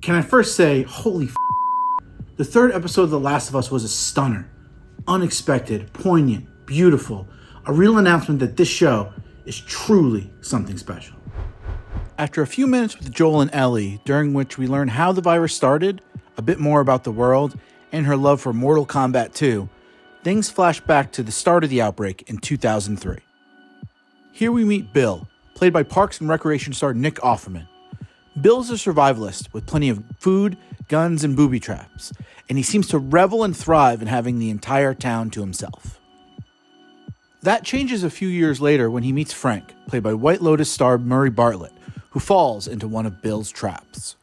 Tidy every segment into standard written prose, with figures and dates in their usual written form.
Can I first say, holy f***, the third episode of The Last of Us was a stunner. Unexpected, poignant, beautiful. A real announcement that this show is truly something special. After a few minutes with Joel and Ellie, during which we learn how the virus started, a bit more about the world, and her love for Mortal Kombat 2, things flash back to the start of the outbreak in 2003. Here we meet Bill, played by Parks and Recreation star Nick Offerman. Bill's a survivalist with plenty of food, guns, and booby traps, and he seems to revel and thrive in having the entire town to himself. That changes a few years later when he meets Frank, played by White Lotus star Murray Bartlett, who falls into one of Bill's traps.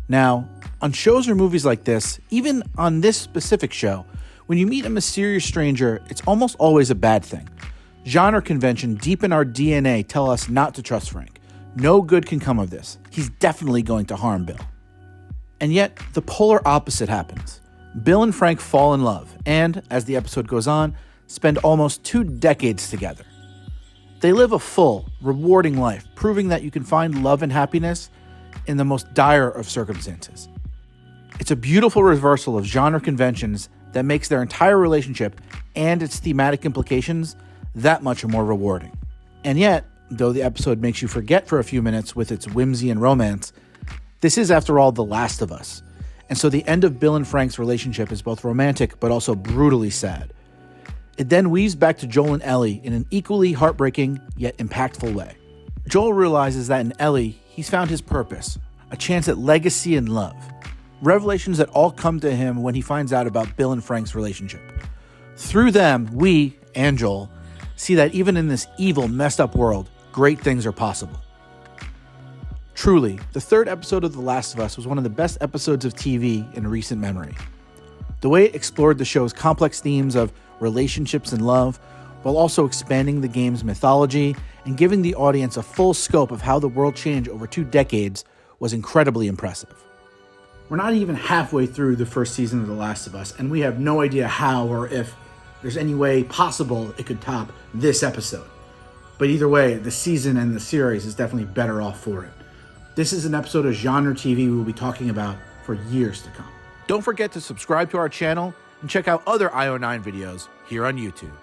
Now, on shows or movies like this, even on this specific show, when you meet a mysterious stranger, it's almost always a bad thing. Genre convention deep in our DNA tell us not to trust Frank. No good can come of this. He's definitely going to harm Bill. And yet, the polar opposite happens. Bill and Frank fall in love and, as the episode goes on, spend almost 2 decades together. They live a full, rewarding life, proving that you can find love and happiness in the most dire of circumstances. It's a beautiful reversal of genre conventions that makes their entire relationship and its thematic implications that much more rewarding. And yet, though the episode makes you forget for a few minutes with its whimsy and romance, this is, after all, The Last of Us. And so the end of Bill and Frank's relationship is both romantic but also brutally sad. It then weaves back to Joel and Ellie in an equally heartbreaking yet impactful way. Joel realizes that in Ellie, he's found his purpose, a chance at legacy and love. Revelations that all come to him when he finds out about Bill and Frank's relationship. Through them, we, and Joel, see that even in this evil, messed up world, great things are possible. Truly, the third episode of The Last of Us was one of the best episodes of TV in recent memory. The way it explored the show's complex themes of relationships and love, while also expanding the game's mythology and giving the audience a full scope of how the world changed over 2 decades, was incredibly impressive. We're not even halfway through the first season of The Last of Us, and we have no idea how or if there's any way possible it could top this episode. But either way, the season and the series is definitely better off for it. This is an episode of genre TV we will be talking about for years to come. Don't forget to subscribe to our channel and check out other IO9 videos here on YouTube.